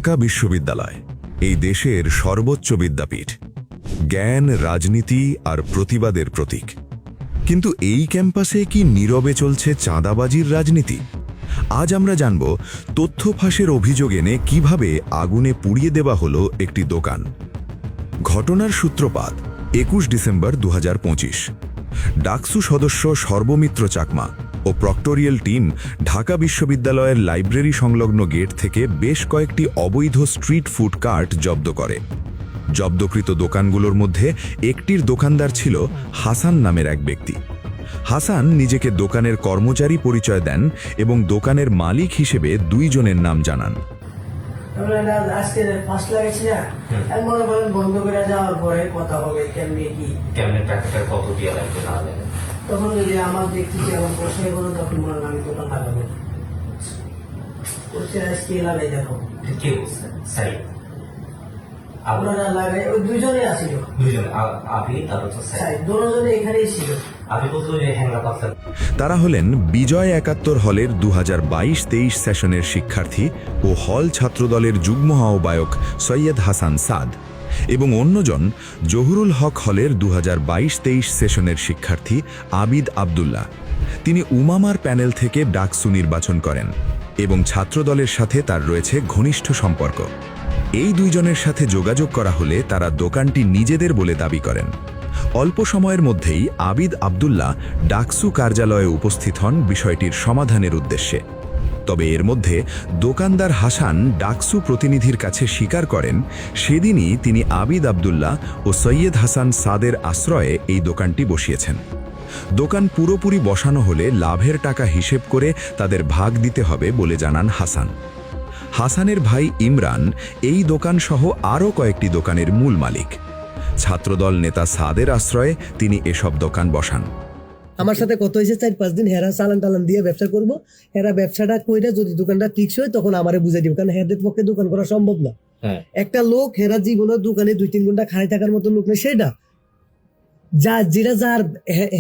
ঢাকা বিশ্ববিদ্যালয় এই দেশের সর্বোচ্চ বিদ্যাপীঠ, জ্ঞান, রাজনীতি আর প্রতিবাদের প্রতীক। কিন্তু এই ক্যাম্পাসে কি নীরবে চলছে চাঁদাবাজির রাজনীতি? আজ আমরা জানব তথ্য ফাঁসের অভিযোগ এনে কিভাবে আগুনে পুড়িয়ে দেওয়া হলো একটি দোকান। ঘটনার সূত্রপাত 21 ডিসেম্বর 2025। ডাকসু সদস্য সর্বমিত্র চাকমা ও প্রক্টোরিয়াল টিম ঢাকা বিশ্ববিদ্যালয়ের লাইব্রেরি সংলগ্ন গেট থেকে বেশ কয়েকটি অবৈধ স্ট্রিট ফুড কার্ট জব্দ করে। জব্দকৃত দোকানগুলোর মধ্যে একটির দোকানদার ছিল হাসান নামের এক ব্যক্তি। হাসান নিজেকে দোকানের কর্মচারী পরিচয় দেন এবং দোকানের মালিক হিসেবে দুইজনের নাম জানান। আজকে ফার্স্ট লাগাইছি না, আমি মনে করেন বন্ধ করে যাওয়ার পরে কথা হবে কেমনি কি কেমনে টাকাটা কত দিয়ে লাগবে না লাগবে। তখন যদি আমার দেখতেছি আমার প্রশ্ন কোনো তখন মনে হয় আমি দোকান লাগাবো আজকে লাগাই দেখো কে বলছে সাই আপনারা লাগাই ওই দুইজনে আসিল, দুইজন আপনি তারপর তো সাই দুজনে এখানেই ছিল। আপনি বলতো যে হ্যাংরা পাতলা। তারা হলেন বিজয় 71 হলের 2022-23 সেশনের শিক্ষার্থী ও হল ছাত্রদলের যুগ্ম আহ্বায়ক সৈয়দ হাসান সাদ এবং অন্যজন জহুরুল হক হলের 2022-23 সেশনের শিক্ষার্থী আবিদ আবদুল্লাহ। তিনি উমামার প্যানেল থেকে ডাকসু নির্বাচন করেন এবং ছাত্রদলের সাথে তার রয়েছে ঘনিষ্ঠ সম্পর্ক। এই দুইজনের সাথে যোগাযোগ করা হলে তারা দোকানটি নিজেদের বলে দাবি করেন। অল্প সময়ের মধ্যেই আবিদ আবদুল্লাহ ডাকসু কার্যালয়ে উপস্থিত হন বিষয়টির সমাধানের উদ্দেশ্যে। তবে এর মধ্যে দোকানদার হাসান ডাকসু প্রতিনিধির কাছে স্বীকার করেন সেদিনই তিনি আবিদ আবদুল্লাহ ও সৈয়দ হাসান সাদের আশ্রয়ে এই দোকানটি বসিয়েছেন। দোকান পুরোপুরি বসানো হলে লাভের টাকা হিসেব করে তাদের ভাগ দিতে হবে বলে জানান হাসান। হাসানের ভাই ইমরান এই দোকানসহ আরও কয়েকটি দোকানের মূল মালিক। ছাত্রদল নেতা সাদের আশ্রয়ে তিনি এসব দোকান বসান। আমার সাথে কত হয়েছে 4-5 দিন হেরা চালান টালান দিয়ে ব্যবসা করবো, হেরা ব্যবসাটা কইরা যদি দোকানটা ঠিক হয় তখন আমারে বুঝাই দিব, কারণ হেদের পক্ষে দোকান করা সম্ভব না। একটা লোক হেরা জীবনের দোকানে 2-3 ঘন্টা খাড়াই থাকার মতো লোক নেই, সেটা যেটা যার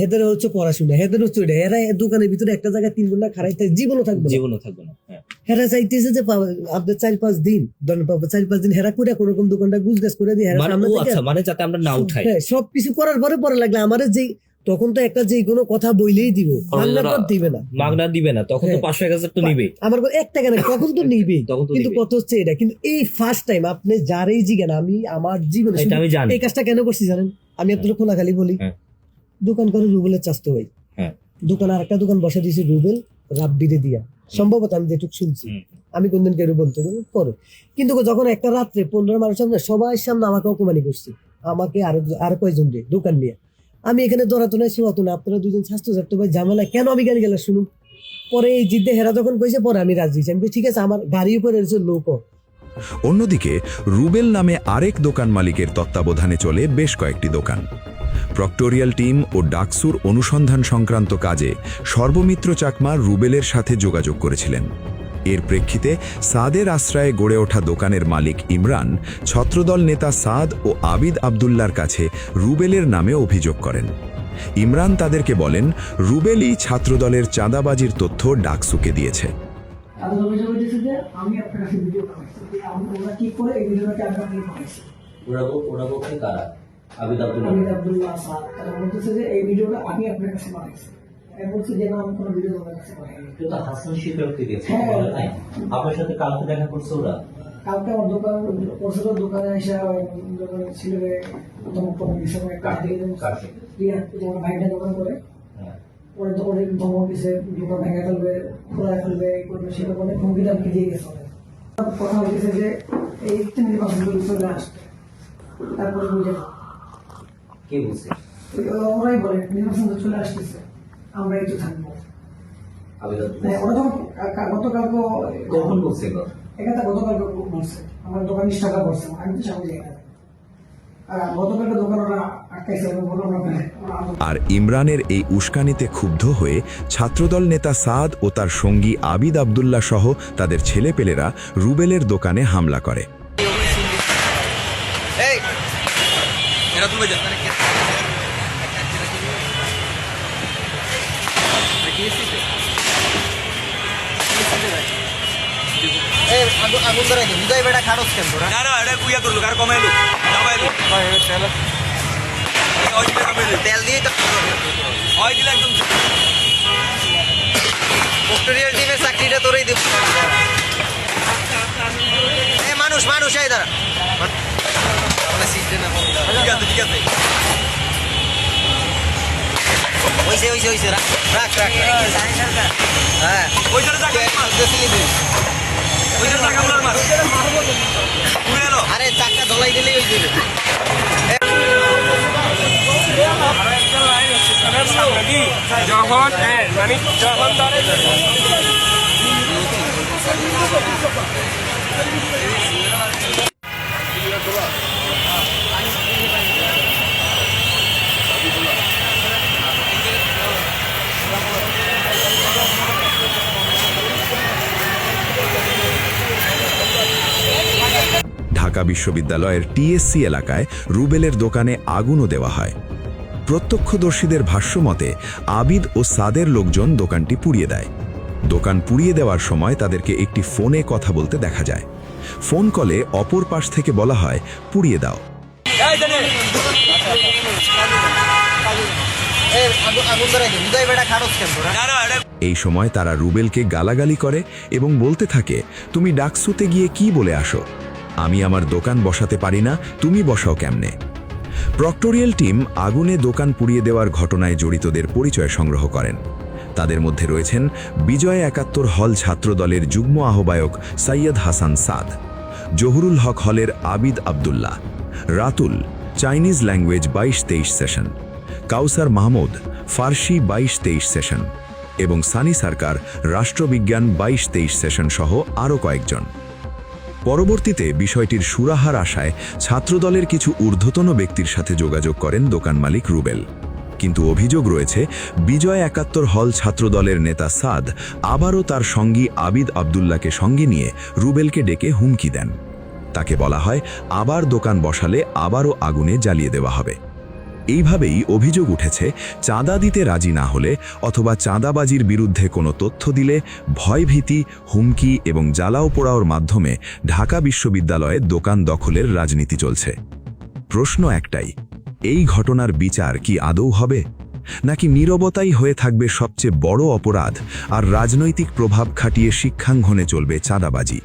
হেদের হচ্ছে পড়াশোনা, হেদের হচ্ছে ওইটা। এরা দোকানের ভিতরে একটা জায়গায় 3 ঘন্টা খাড়াই থাকে, জীবনও থাকবে না। হেরা চাইতেছে যে আপনার 4-5 দিন ধরেন 4-5 দিন হেরা করে কোন রকম দোকানটা গুজগাছ করে দিয়ে মানে যাতে আমরা না উঠাই, সবকিছু করার পরে লাগলে আমার যে তখন তো একটা যে কোনো কথা বইলেই দিব, মাগনা দিবে না, তখন তো 500-1000 তো নিবে। আমার 1 টাকা না, তখন তো নিবে। কিন্তু কত হচ্ছে এটা, কিন্তু এই ফার্স্ট টাইম আপনি যারাই জিজ্ঞান, আমি আমার জীবনে এই কাজটা কেন করছি জানেন? আমি আপনার খোলাখালি বলি, দোকান করে রুবেলের চাস্তো ভাই, দোকান আর একটা দোকান বসা দিয়েছি রুবেল রাব্বিরে দিয়া, সম্ভবত আমি যেটুকু শুনছি, আমি কোনদিন কেউ বলতে পরে। কিন্তু যখন একটা রাত্রে 15 মানুষ সামনে সবাই সামনে আমাকে অপমানি করছি, আমাকে আর কয়েকজন দিয়ে দোকান নিয়ে, আমি এখানে দৌড়াতো না, শোয়াতো না, আপনারা দুজন স্বাস্থ্য ছাড়তো ভাই, ঝামেলা কেন আমি গাড়ি গেলে শুনুন। পরে এই জিদ্দে হেরা যখন কইছে পরে আমি রাজি, আমি ঠিক আছে, আমার গাড়ির উপরে এসে লোক। অন্যদিকে রুবেল নামে আরেক দোকান মালিকের তত্ত্বাবধানে চলে বেশ কয়েকটি দোকান। প্রক্টোরিয়াল টিম ও ডাকসুর অনুসন্ধান সংক্রান্ত কাজে সর্বমিত্র চাকমা রুবেলের সাথে যোগাযোগ করেছিলেন। এর প্রেক্ষিতে সাদের আশ্রয়ে গড়ে ওঠা দোকানের মালিক ইমরান ছাত্রদল নেতা সাদ ও আবিদ আবদুল্লার কাছে রুবেলের নামে অভিযোগ করেন। ইমরান তাদেরকে বলেন রুবেলই ছাত্রদলের চাঁদাবাজির তথ্য ডাকসুকে দিয়েছে। আপনার সাথে কালকে দেখা করছে ওরা? কালকে আমার দোকানে এসে ছিল ভাইটা দোকান করে ওরে ধমক দিছে, দোকান ভেঙে ফেলবে, খোলা ফেলবে, সেটা বলে হুমকি দামকি দিয়ে গেছে। কথা হয়েছে যে এই নির্বাচন চলে আসবে, তারপরে বুঝে কে বলছে? ওরাই বলে নির্বাচন চলে আসতেছে, আমরা একটু থাকবো। গতকালকে কখন বলছে? এখানে গতকালকে বলছে, আমার দোকান টাকা করছে, আমি তো সামনে গতকালকে দোকান ওরা আটকাইছে। আর ইমরানের এই উস্কানিতে ক্ষুব্ধ হয়ে ছাত্রদল নেতা সাদ ও তার সঙ্গী আবিদ আবদুল্লাহ সহ তাদের ছেলেপেলেরা রুবেলের দোকানে হামলা করে। আগুন ধরাই দিই বুঝাই বেটা খারস কেন তোরা তেল দিয়ে তো ভিক্টোরিয়ার টিমের চাকরিটা তোরই দিব মানুষ মানুষ এই দাঁড়া হইছে রাখ হ্যাঁ আরে চাকটা ধলাই দিলেই ওই দিলে ঢাকা বিশ্ববিদ্যালয়ের টিএসসি এলাকায় রুবেলের দোকানে আগুনও দেওয়া হয়। প্রত্যক্ষদর্শীদের ভাষ্যমতে আবিদ ও সাদের লোকজন দোকানটি পুড়িয়ে দেয়। দোকান পুড়িয়ে দেওয়ার সময় তাদেরকে একটি ফোনে কথা বলতে দেখা যায়। ফোন কলে অপর পাশ থেকে বলা হয়, পুড়িয়ে দাও। আগুন ধরাই দিই বুঝাই বেটা খারস কেন তোরা এই সময় তারা রুবেলকে গালাগালি করে এবং বলতে থাকে, তুমি ডাকসুতে গিয়ে কি বলে আসো? আমি আমার দোকান বসাতে পারি না, তুমি বসাও কেমনে? প্রক্টোরিয়াল টিম আগুনে দোকান পুড়িয়ে দেওয়ার ঘটনায় জড়িতদের পরিচয় সংগ্রহ করেন। তাদের মধ্যে রয়েছেন বিজয় ৭১ হল ছাত্রদলের যুগ্ম আহ্বায়ক সৈয়দ হাসান সাদ, জহুরুল হক হলের আবিদ আবদুল্লাহ, রাতুল চাইনিজ ল্যাঙ্গুয়েজ ২২-২৩ সেশন, কাউসার মাহমুদ ফার্সি ২২-২৩ সেশন এবং সানি সরকার রাষ্ট্রবিজ্ঞান ২২-২৩ সেশন সহ আরও কয়েকজন। পরবর্তীতে বিষয়টির সুরাহার আশায় ছাত্রদলের কিছু ঊর্ধ্বতন ব্যক্তির সাথে যোগাযোগ করেন দোকান মালিক রুবেল। কিন্তু অভিযোগ রয়েছে বিজয় ৭১ হল ছাত্রদলের নেতা সাদ আবারও তার সঙ্গী আবিদ আবদুল্লাহকে সঙ্গে নিয়ে রুবেলকে ডেকে হুমকি দেন। তাকে বলা হয়, আবার দোকান বসালে আবারও আগুনে জ্বালিয়ে দেওয়া হবে। এইভাবেই অভিযোগ উঠেছে, চাঁদা দিতে রাজি না হলে অথবা চাঁদাবাজির বিরুদ্ধে কোনো তথ্য দিলে ভয়ভীতি, হুমকি এবং জ্বালাও পোড়াওর মাধ্যমে ঢাকা বিশ্ববিদ্যালয়ে দোকান দখলের রাজনীতি চলছে। প্রশ্ন একটাই, এই ঘটনার বিচার কি আদৌ হবে, নাকি নীরবতাই হয়ে থাকবে সবচেয়ে বড় অপরাধ আর রাজনৈতিক প্রভাব খাটিয়ে শিক্ষাঙ্গনে চলবে চাঁদাবাজি?